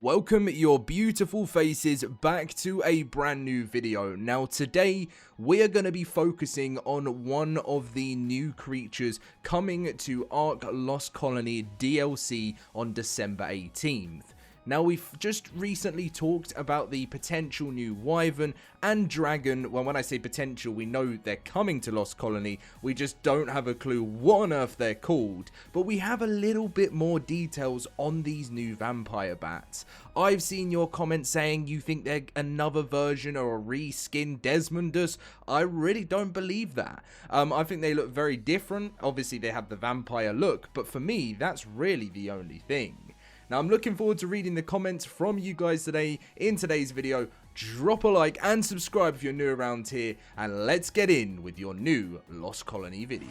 Welcome your beautiful faces back to a brand new video. Now today we are going to be focusing on one of the new creatures coming to ARK Lost Colony DLC on December 18th. Now we've just recently talked about the potential new wyvern and dragon. Well, when I say potential, we know they're coming to Lost Colony, we just don't have a clue what on earth they're called. But we have a little bit more details on these new vampire bats. I've seen your comments saying you think they're another version or a reskin Desmondus. I really don't believe that. I think they look very different. Obviously they have the vampire look, but for me that's really the only thing. Now, I'm looking forward to reading the comments from you guys today in today's video. Drop a like and subscribe if you're new around here, and let's get in with your new Lost Colony video.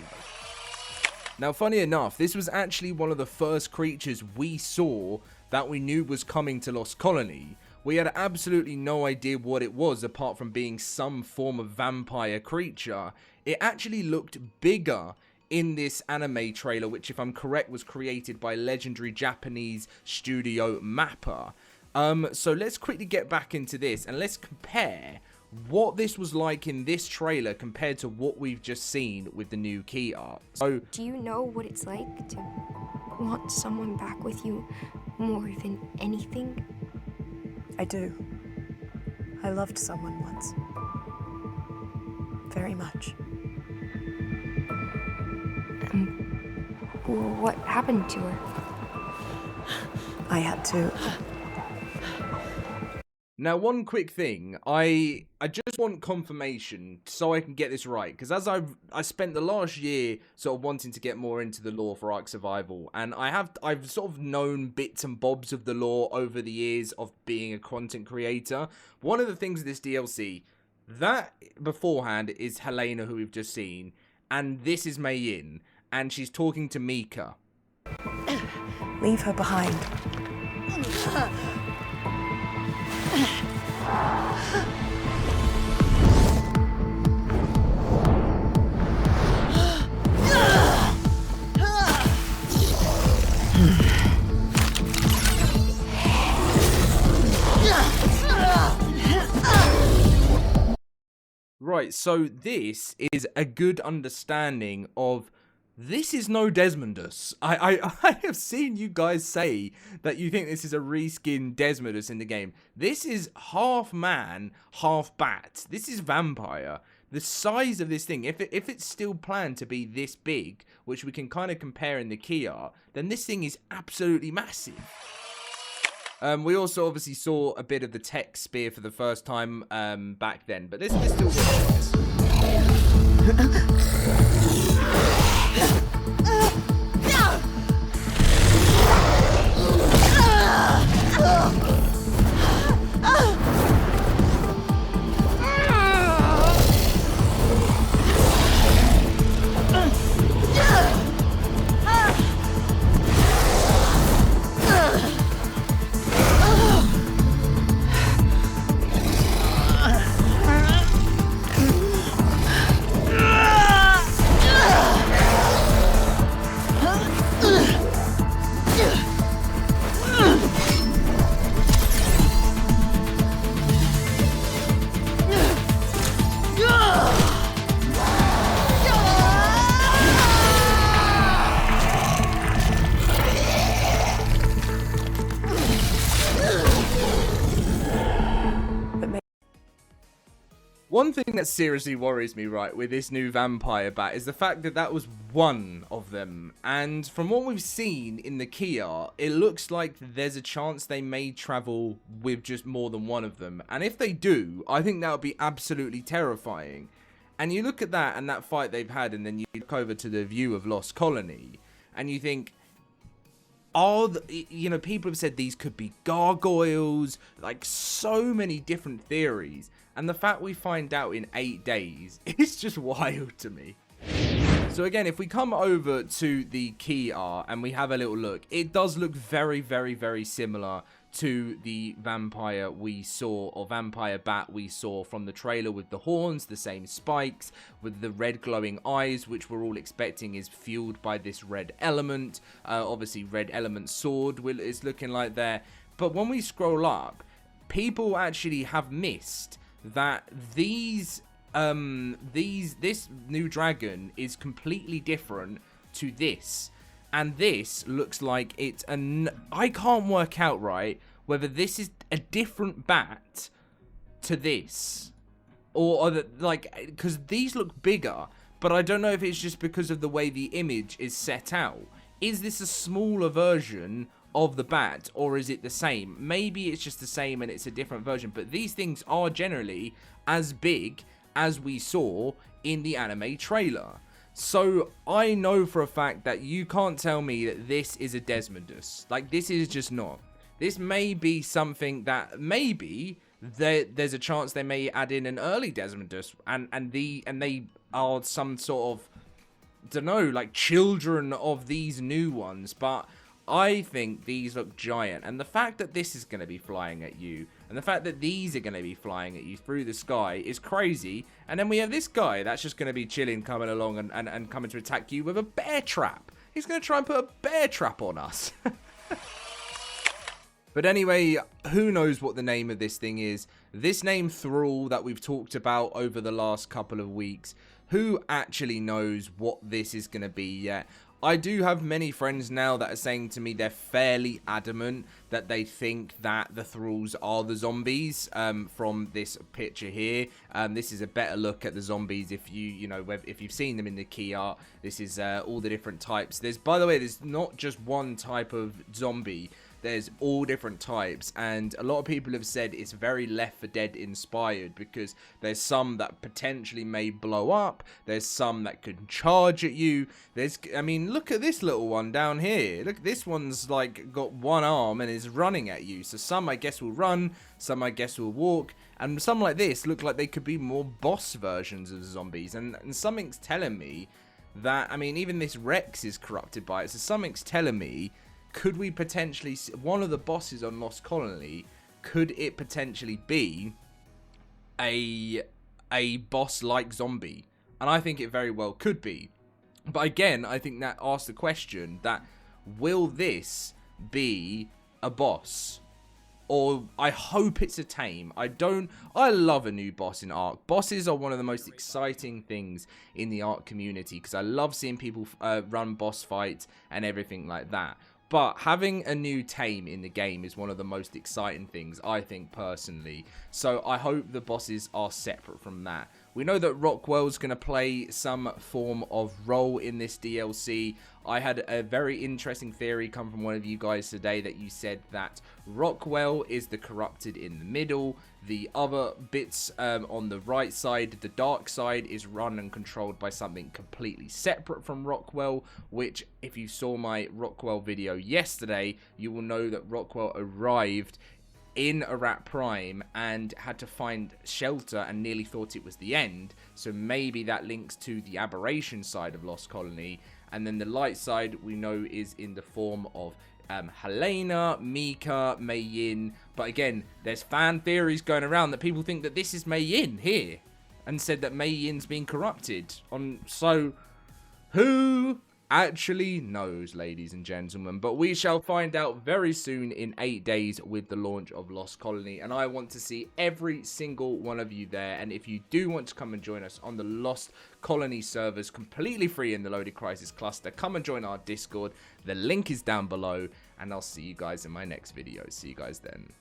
Now, funny enough, this was actually one of the first creatures we saw that we knew was coming to Lost Colony. We had absolutely no idea what it was apart from being some form of vampire creature. It actually looked bigger in this anime trailer, which if I'm correct was created by legendary Japanese studio Mappa. So let's quickly get back into this and let's compare what this was like in this trailer compared to what we've just seen with the new key art. So, do you know what it's like to want someone back with you more than anything? I do. I loved someone once. Very much. What happened to her? I had to. Now, one quick thing, I just want confirmation so I can get this right, because as I spent the last year sort of wanting to get more into the lore for ARK Survival, and I've sort of known bits and bobs of the lore over the years of being a content creator. One of the things with this DLC, that beforehand is Helena, who we've just seen, and this is Mei Yin, and she's talking to Mika. Leave her behind. Right, so this is a good understanding of this is no Desmondus. I have seen you guys say that you think this is a reskin Desmondus in the game. This is half man, half bat. This is vampire. The size of this thing, if it's still planned to be this big, which we can kind of compare in the key art, then this thing is absolutely massive. We also obviously saw a bit of the tech spear for the first time back then, but this still works. One thing that seriously worries me, right, with this new vampire bat is the fact that that was one of them. And from what we've seen in the key art, it looks like there's a chance they may travel with just more than one of them. And if they do, I think that would be absolutely terrifying. And you look at that and that fight they've had, and then you look over to the view of Lost Colony, and you think, you know, people have said these could be gargoyles, like so many different theories. And the fact we find out in 8 days is just wild to me. So again, if we come over to the key art and we have a little look, it does look very, very, very similar to the vampire we saw, or vampire bat we saw from the trailer, with the horns, the same spikes, with the red glowing eyes, which we're all expecting is fueled by this red element. Obviously red element sword is looking like there. But when we scroll up, people actually have missed that this new dragon is completely different to this. And this looks like it's I can't work out, right, whether this is a different bat to this. Or like, because these look bigger, but I don't know if it's just because of the way the image is set out. Is this a smaller version of the bat, or is it the same? Maybe it's just the same and it's a different version, but these things are generally as big as we saw in the anime trailer. So I know for a fact that you can't tell me that this is a Desmondus. Like, this is just not. This may be something that maybe there's a chance they may add in an early Desmondus, and they are some sort of, don't know, like children of these new ones. But I think these look giant, and the fact that this is going to be flying at you, and the fact that these are going to be flying at you through the sky is crazy. And then we have this guy that's just going to be chilling, coming along and coming to attack you with a bear trap. He's going to try and put a bear trap on us. But anyway, who knows what the name of this thing is? This name Thrall that we've talked about over the last couple of weeks, who actually knows what this is going to be yet? I do have many friends now that are saying to me they're fairly adamant that they think that the Thralls are the zombies from this picture here. This is a better look at the zombies if if you've seen them in the key art. This is all the different types. By the way, there's not just one type of zombie. There's all different types, and a lot of people have said it's very Left 4 Dead inspired, because there's some that potentially may blow up, there's some that can charge at you. I mean, look at this little one down here. Look, this one's like got one arm and is running at you. So some I guess will run, some I guess will walk, and some like this look like they could be more boss versions of zombies. And something's telling me that, I mean, even this Rex is corrupted by it, so something's telling me, could we potentially see one of the bosses on Lost Colony? Could it potentially be a boss like zombie? And I think it very well could be. But again, I think that asks the question that, will this be a boss? Or I hope it's a Tame. I love a new boss in ARK. Bosses are one of the most exciting things in the ARK community, because I love seeing people run boss fights and everything like that. But having a new Tame in the game is one of the most exciting things, I think, personally. So I hope the bosses are separate from that. We know that Rockwell's going to play some form of role in this DLC. I had a very interesting theory come from one of you guys today that you said that Rockwell is the corrupted in the middle. The other bits on the right side, the dark side, is run and controlled by something completely separate from Rockwell, which, if you saw my Rockwell video yesterday, you will know that Rockwell arrived in Arat Prime and had to find shelter and nearly thought it was the end. So maybe that links to the aberration side of Lost Colony. And then the light side we know is in the form of Helena, Mika, Mei Yin. But again, there's fan theories going around that people think that this is Mei Yin here, and said that Mei Yin's been corrupted. So who actually knows, ladies and gentlemen? But we shall find out very soon, in 8 days, with the launch of Lost Colony. And I want to see every single one of you there. And if you do want to come and join us on the Lost Colony servers, completely free in the LoadedCrysis cluster, come and join our Discord. The link is down below, and I'll see you guys in my next video. See you guys then.